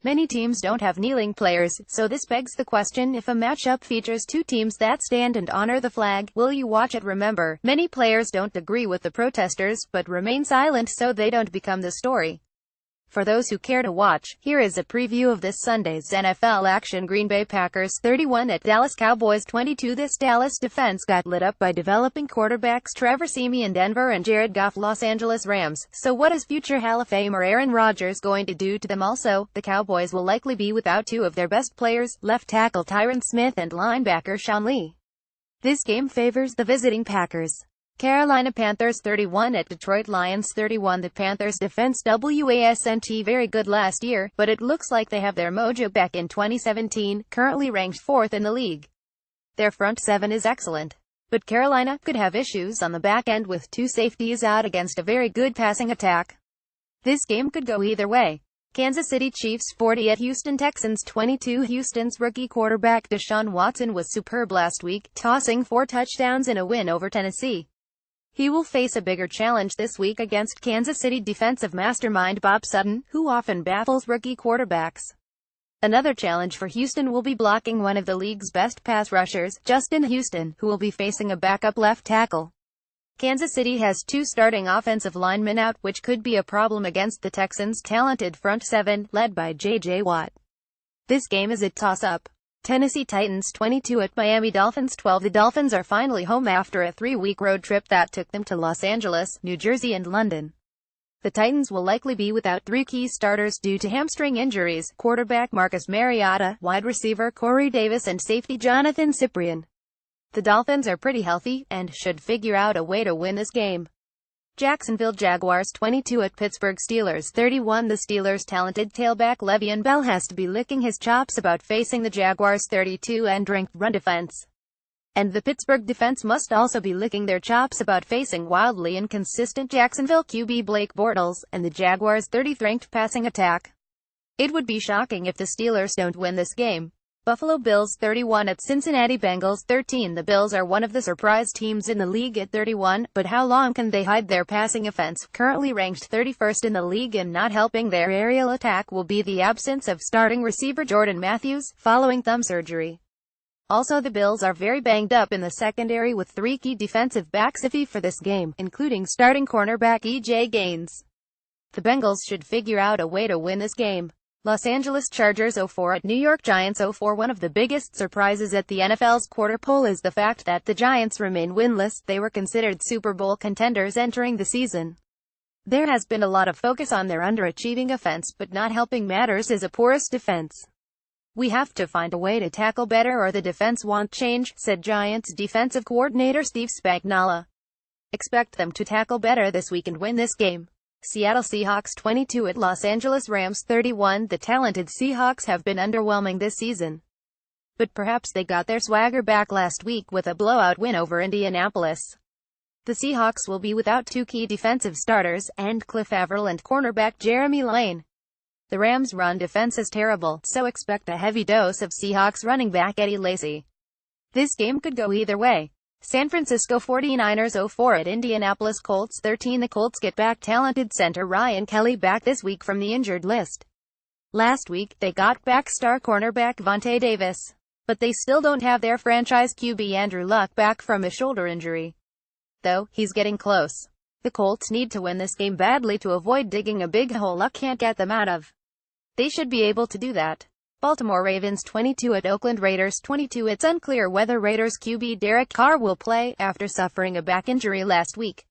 Many teams don't have kneeling players, so this begs the question: if a matchup features two teams that stand and honor the flag, will you watch it? Remember, many players don't agree with the protesters, but remain silent so they don't become the story. For those who care to watch, here is a preview of this Sunday's NFL action. Green Bay Packers 31 at Dallas Cowboys 22. This Dallas defense got lit up by developing quarterbacks Trevor Siemian Denver and Jared Goff Los Angeles Rams. So what is future Hall of Famer Aaron Rodgers going to do to them? Also, the Cowboys will likely be without two of their best players, left tackle Tyron Smith and linebacker Sean Lee. This game favors the visiting Packers. Carolina Panthers 31 at Detroit Lions 31. The Panthers defense wasn't very good last year, but it looks like they have their mojo back in 2017, currently ranked 4th in the league. Their front seven is excellent, but Carolina could have issues on the back end with two safeties out against a very good passing attack. This game could go either way. Kansas City Chiefs 40 at Houston Texans 22. Houston's rookie quarterback Deshaun Watson was superb last week, tossing 4 touchdowns in a win over Tennessee. He will face a bigger challenge this week against Kansas City defensive mastermind Bob Sutton, who often baffles rookie quarterbacks. Another challenge for Houston will be blocking one of the league's best pass rushers, Justin Houston, who will be facing a backup left tackle. Kansas City has 2 starting offensive linemen out, which could be a problem against the Texans' talented front seven, led by J.J. Watt. This game is a toss-up. Tennessee Titans 22 at Miami Dolphins 12. The Dolphins are finally home after a 3-week road trip that took them to Los Angeles, New Jersey and London. The Titans will likely be without 3 key starters due to hamstring injuries: quarterback Marcus Mariota, wide receiver Corey Davis and safety Jonathan Cyprien. The Dolphins are pretty healthy, and should figure out a way to win this game. Jacksonville Jaguars 22 at Pittsburgh Steelers 31. The Steelers' talented tailback Le'Veon Bell has to be licking his chops about facing the Jaguars' 32 and ranked run defense. And the Pittsburgh defense must also be licking their chops about facing wildly inconsistent Jacksonville QB Blake Bortles, and the Jaguars' 30th ranked passing attack. It would be shocking if the Steelers don't win this game. Buffalo Bills 31 at Cincinnati Bengals 13. The Bills are one of the surprise teams in the league at 31, but how long can they hide their passing offense, currently ranked 31st in the league? And not helping their aerial attack will be the absence of starting receiver Jordan Matthews, following thumb surgery. Also, the Bills are very banged up in the secondary with 3 key defensive backs iffy for this game, including starting cornerback E.J. Gaines. The Bengals should figure out a way to win this game. Los Angeles Chargers 04 at New York Giants 04. One of the biggest surprises at the NFL's quarter poll is the fact that the Giants remain winless. They were considered Super Bowl contenders entering the season. There has been a lot of focus on their underachieving offense, but not helping matters is a porous defense. "We have to find a way to tackle better or the defense won't change," said Giants defensive coordinator Steve Spagnuolo. "Expect them to tackle better this week and win this game." Seattle Seahawks 22 at Los Angeles Rams 31. The talented Seahawks have been underwhelming this season, but perhaps they got their swagger back last week with a blowout win over Indianapolis. The Seahawks will be without 2 key defensive starters, and Cliff Avril and cornerback Jeremy Lane. The Rams' run defense is terrible, so expect a heavy dose of Seahawks running back Eddie Lacy. This game could go either way. San Francisco 49ers 04 at Indianapolis Colts 13. The Colts get back talented center Ryan Kelly back this week from the injured list. Last week, they got back star cornerback Vontae Davis, but they still don't have their franchise QB Andrew Luck back from a shoulder injury. Though, he's getting close. The Colts need to win this game badly to avoid digging a big hole Luck can't get them out of. They should be able to do that. Baltimore Ravens 22 at Oakland Raiders 22. It's unclear whether Raiders QB Derek Carr will play, after suffering a back injury last week.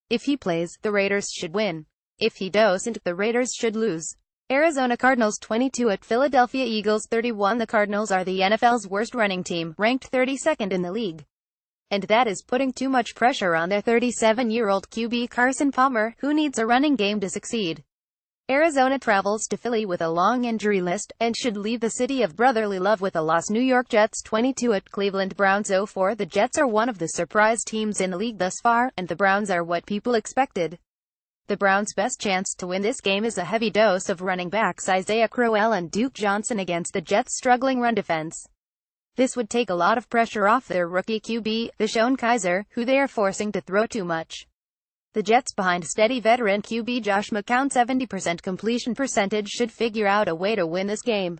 If he plays, the Raiders should win. If he doesn't, the Raiders should lose. Arizona Cardinals 22 at Philadelphia Eagles 31. The Cardinals are the NFL's worst running team, ranked 32nd in the league. And that is putting too much pressure on their 37-year-old QB Carson Palmer, who needs a running game to succeed. Arizona travels to Philly with a long injury list, and should leave the city of brotherly love with a loss. New York Jets 22 at Cleveland Browns 04. The Jets are one of the surprise teams in the league thus far, and the Browns are what people expected. The Browns' best chance to win this game is a heavy dose of running backs Isaiah Crowell and Duke Johnson against the Jets' struggling run defense. This would take a lot of pressure off their rookie QB, DeShone Kizer, who they are forcing to throw too much. The Jets, behind steady veteran QB Josh McCown's 70% completion percentage, should figure out a way to win this game.